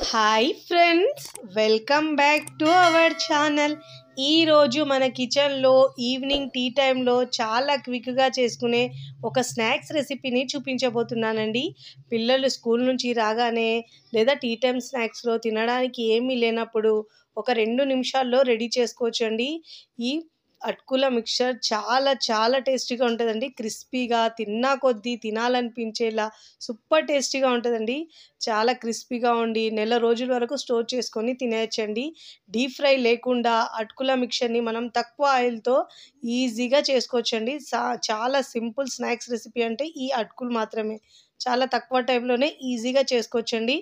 Hi friends, welcome back to our channel. ఈరోజు మన కిచెన్లో ఈవినింగ్ టీ టైంలో చాలా క్విక్గా చేసుకునే ఒక స్నాక్స్ రెసిపీని చూపించబోతున్నానండి. పిల్లలు స్కూల్ నుంచి రాగానే లేదా టీ టైం స్నాక్స్లో తినడానికి ఏమీ లేనప్పుడు ఒక 2 నిమిషాల్లో రెడీ చేసుకోవచ్చండి. ఈ అటుకుల మిక్చర్ చాలా చాలా టేస్టీగా ఉంటుందండి. క్రిస్పీగా తిన్నా కొద్దీ తినాలనిపించేలా సూపర్ టేస్టీగా ఉంటుందండి. చాలా క్రిస్పీగా ఉండి నెల రోజుల వరకు స్టోర్ చేసుకొని తినేయచ్చండి. డీప్ ఫ్రై లేకుండా అటుకుల మిక్చర్ని మనం తక్కువ ఆయిల్తో ఈజీగా చేసుకోవచ్చండి. చాలా సింపుల్ స్నాక్స్ రెసిపీ అంటే ఈ అటుకులు మాత్రమే. చాలా తక్కువ టైంలోనే ఈజీగా చేసుకోవచ్చండి.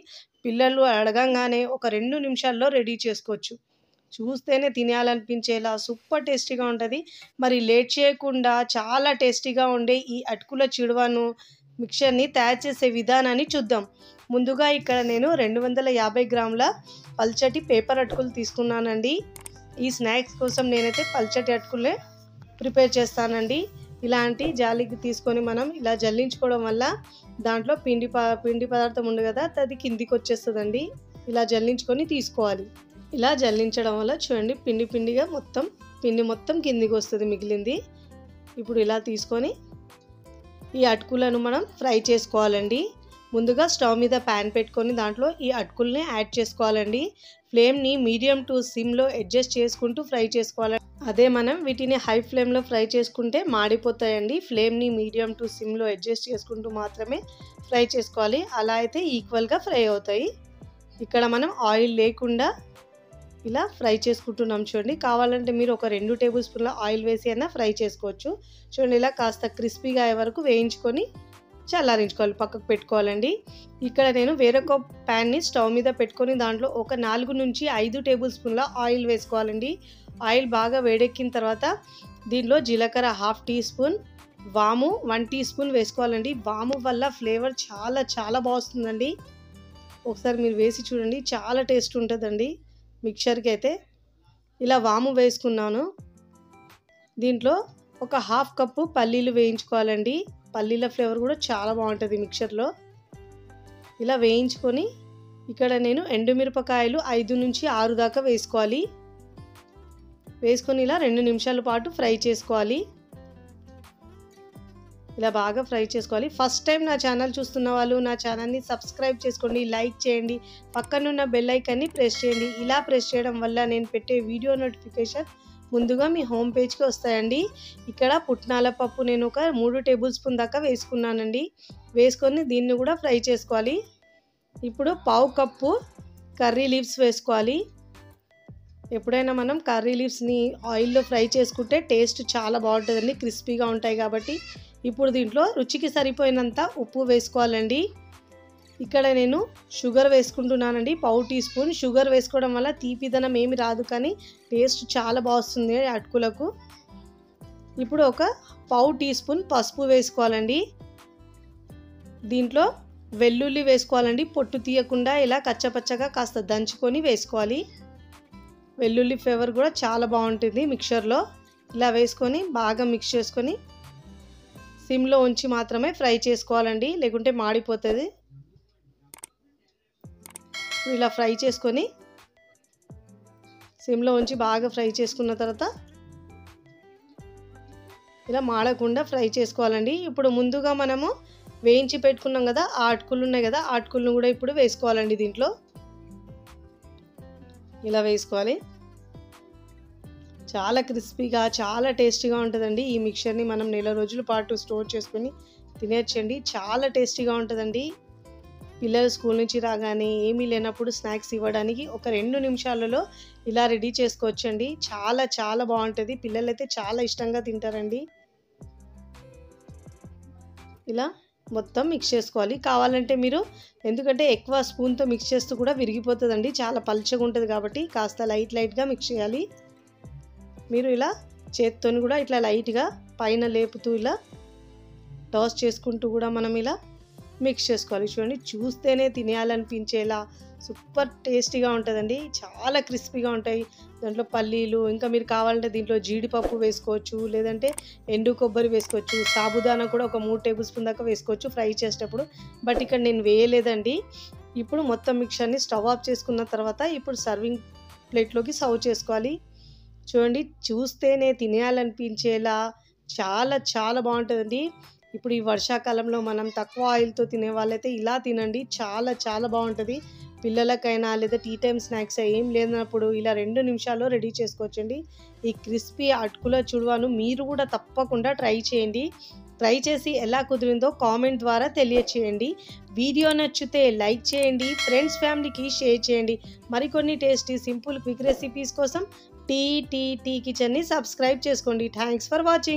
పిల్లలు అడగంగానే ఒక 2 నిమిషాల్లో రెడీ చేసుకోవచ్చు. చూస్తేనే తినాలనిపించేలా సూపర్ టేస్టీగా ఉంటుంది. మరి లేట్ చేయకుండా చాలా టేస్టీగా ఉండే ఈ అటుకుల చిడువను మిక్చర్ని తయారు చేసే విధానాన్ని చూద్దాం. ముందుగా ఇక్కడ నేను 250 గ్రాముల పల్చటి పేపర్ అటుకులు తీసుకున్నానండి. ఈ స్నాక్స్ కోసం నేనైతే పల్చటి అటుకులే ప్రిపేర్ చేస్తానండి. ఇలాంటి జాలికి తీసుకొని మనం ఇలా జల్లించుకోవడం వల్ల దాంట్లో పిండి పదార్థం ఉంది కదా, అది కిందికి వచ్చేస్తుందండి. ఇలా జల్లించుకొని తీసుకోవాలి. ఇలా జల్లించడం వల్ల చూడండి పిండి మొత్తం కిందికి వస్తుంది మిగిలింది. ఇప్పుడు ఇలా తీసుకొని ఈ అటుకులను మనం ఫ్రై చేసుకోవాలండి. ముందుగా స్టవ్ మీద ప్యాన్ పెట్టుకొని దాంట్లో ఈ అటుకుల్ని యాడ్ చేసుకోవాలండి. ఫ్లేమ్ని మీడియం టు సిమ్లో అడ్జస్ట్ చేసుకుంటూ ఫ్రై చేసుకోవాలి. అదే మనం వీటిని హై ఫ్లేమ్లో ఫ్రై చేసుకుంటే మాడిపోతాయండి. ఫ్లేమ్ని మీడియం టు సిమ్లో అడ్జస్ట్ చేసుకుంటూ మాత్రమే ఫ్రై చేసుకోవాలి. అలా అయితే ఈక్వల్గా ఫ్రై అవుతాయి. ఇక్కడ మనం ఆయిల్ లేకుండా ఇలా ఫ్రై చేసుకుంటున్నాం చూడండి. కావాలంటే మీరు ఒక 2 టేబుల్ స్పూన్ల ఆయిల్ వేసి అయినా ఫ్రై చేసుకోవచ్చు. చూడండి, ఇలా కాస్త క్రిస్పీగా అయ్యే వరకు వేయించుకొని చల్లారించుకోవాలి, పక్కకు పెట్టుకోవాలండి. ఇక్కడ నేను వేరొక ప్యాన్ని స్టవ్ మీద పెట్టుకొని దాంట్లో ఒక 4 నుంచి 5 టేబుల్ స్పూన్ల ఆయిల్ వేసుకోవాలండి. ఆయిల్ బాగా వేడెక్కిన తర్వాత దీనిలో జీలకర్ర 1/2 టీ స్పూన్, వాము 1 టీ స్పూన్ వేసుకోవాలండి. వాము వల్ల ఫ్లేవర్ చాలా చాలా బాగుంటుందండి. ఒకసారి మీరు వేసి చూడండి, చాలా టేస్ట్ ఉంటుందండి మిక్చర్కి అయితే. ఇలా వాము వేసుకున్నాను. దీంట్లో ఒక 1/2 కప్పు పల్లీలు వేయించుకోవాలండి. పల్లీల ఫ్లేవర్ కూడా చాలా బాగుంటుంది మిక్చర్లో. ఇలా వేయించుకొని ఇక్కడ నేను ఎండుమిరపకాయలు 5 నుంచి 6 దాకా వేసుకోవాలి. వేసుకొని ఇలా 2 నిమిషాల పాటు ఫ్రై చేసుకోవాలి. ఇలా బాగా ఫ్రై చేసుకోవాలి. ఫస్ట్ టైం నా ఛానల్ చూస్తున్న వాళ్ళు నా ఛానల్ని సబ్స్క్రైబ్ చేసుకోండి, లైక్ చేయండి, పక్కనున్న బెల్ ఐకాన్ని ప్రెస్ చేయండి. ఇలా ప్రెస్ చేయడం వల్ల నేను పెట్టే వీడియో నోటిఫికేషన్ ముందుగా మీ హోమ్ పేజ్కి వస్తాయండి. ఇక్కడ పుట్నాల పప్పు నేను ఒక 3 టేబుల్ స్పూన్ దాకా వేసుకున్నానండి. వేసుకొని దీన్ని కూడా ఫ్రై చేసుకోవాలి. ఇప్పుడు 1/2 కప్పు కర్రీ లీవ్స్ వేసుకోవాలి. ఎప్పుడైనా మనం కర్రీ లీవ్స్ని ఆయిల్లో ఫ్రై చేసుకుంటే టేస్ట్ చాలా బాగుంటుందండి, క్రిస్పీగా ఉంటాయి కాబట్టి. ఇప్పుడు దీంట్లో రుచికి సరిపోయినంత ఉప్పు వేసుకోవాలండి. ఇక్కడ నేను షుగర్ వేసుకుంటున్నానండి, 1/2 టీ స్పూన్. షుగర్ వేసుకోవడం వల్ల తీపిదనం ఏమి రాదు, కానీ టేస్ట్ చాలా బాగుంటుంది అటుకులకు. ఇప్పుడు ఒక 1/2 టీ స్పూన్ పసుపు వేసుకోవాలండి. దీంట్లో వెల్లుల్లి వేసుకోవాలండి, పొట్టు తీయకుండా ఇలా కచ్చపచ్చగా కాస్త దంచుకొని వేసుకోవాలి. వెల్లుల్లి ఫ్లేవర్ కూడా చాలా బాగుంటుంది మిక్చర్లో. ఇలా వేసుకొని బాగా మిక్స్ చేసుకొని సిమ్లో ఉంచి మాత్రమే ఫ్రై చేసుకోవాలండి, లేకుంటే మాడిపోతుంది. ఇలా ఫ్రై చేసుకొని సిమ్లో ఉంచి బాగా ఫ్రై చేసుకున్న తర్వాత ఇలా మాడకుండా ఫ్రై చేసుకోవాలండి. ఇప్పుడు ముందుగా మనము వేయించి పెట్టుకున్నాం కదా, ఆ అటుకులు ఉన్నాయి కదా, ఆ అటుకులను కూడా ఇప్పుడు వేసుకోవాలండి. దీంట్లో ఇలా వేసుకోవాలి. చాలా క్రిస్పీగా చాలా టేస్టీగా ఉంటుందండి. ఈ మిక్చర్ని మనం నెల రోజుల పాటు స్టోర్ చేసుకొని తినేయచ్చండి. చాలా టేస్టీగా ఉంటుందండి. పిల్లలు స్కూల్ నుంచి రాగానే ఏమీ లేనప్పుడు స్నాక్స్ ఇవ్వడానికి ఒక 2 నిమిషాలలో ఇలా రెడీ చేసుకోవచ్చండి. చాలా చాలా బాగుంటుంది. పిల్లలు అయితే చాలా ఇష్టంగా తింటారండి. ఇలా మొత్తం మిక్స్ చేసుకోవాలి. కావాలంటే మీరు, ఎందుకంటే ఎక్కువ స్పూన్తో మిక్స్ చేస్తూ కూడా విరిగిపోతుందండి, చాలా పల్చగా ఉంటుంది కాబట్టి కాస్త లైట్గా మిక్స్ చేయాలి. మీరు ఇలా చేత్తోని కూడా ఇట్లా లైట్గా పైన లేపుతూ ఇలా టాస్ చేసుకుంటూ కూడా మనం ఇలా మిక్స్ చేసుకోవాలి. చూడండి, చూస్తేనే తినేయాలనిపించేలా సూపర్ టేస్టీగా ఉంటుందండి. చాలా క్రిస్పీగా ఉంటాయి. దాంట్లో పల్లీలు, ఇంకా మీరు కావాలంటే దీంట్లో జీడిపప్పు వేసుకోవచ్చు, లేదంటే ఎండు కొబ్బరి వేసుకోవచ్చు, సాబుదానా కూడా ఒక 3 టేబుల్ స్పూన్ దాకా వేసుకోవచ్చు ఫ్రై చేసేటప్పుడు. బట్ ఇక్కడ నేను వేయలేదండి. ఇప్పుడు మొత్తం మిక్చర్ని స్టవ్ ఆఫ్ చేసుకున్న తర్వాత ఇప్పుడు సర్వింగ్ ప్లేట్లోకి సర్వ్ చేసుకోవాలి. చూడండి, చూస్తేనే తినేయాలనిపించేలా చాలా చాలా బాగుంటుందండి. ఇప్పుడు ఈ వర్షాకాలంలో మనం తక్కువ ఆయిల్తో తినే వాళ్ళైతే ఇలా తినండి, చాలా చాలా బాగుంటుంది. పిల్లలకైనా లేదా టీ టైమ్ స్నాక్స్ ఏం లేనప్పుడు ఇలా 2 నిమిషాల్లో రెడీ చేసుకోవచ్చండి. ఈ క్రిస్పీ అటుకుల చుడవాను మీరు కూడా తప్పకుండా ట్రై చేయండి. ట్రై చేసి ఎలా కుదిరిందో కామెంట్ ద్వారా తెలియచేయండి. వీడియో నచ్చితే లైక్ చేయండి, ఫ్రెండ్స్ ఫ్యామిలీకి షేర్ చేయండి. మరికొన్ని టేస్టీ సింపుల్ క్విక్ రెసిపీస్ కోసం టీ కిచెన్ని సబ్స్క్రైబ్ చేసుకోండి. Thanks for watching.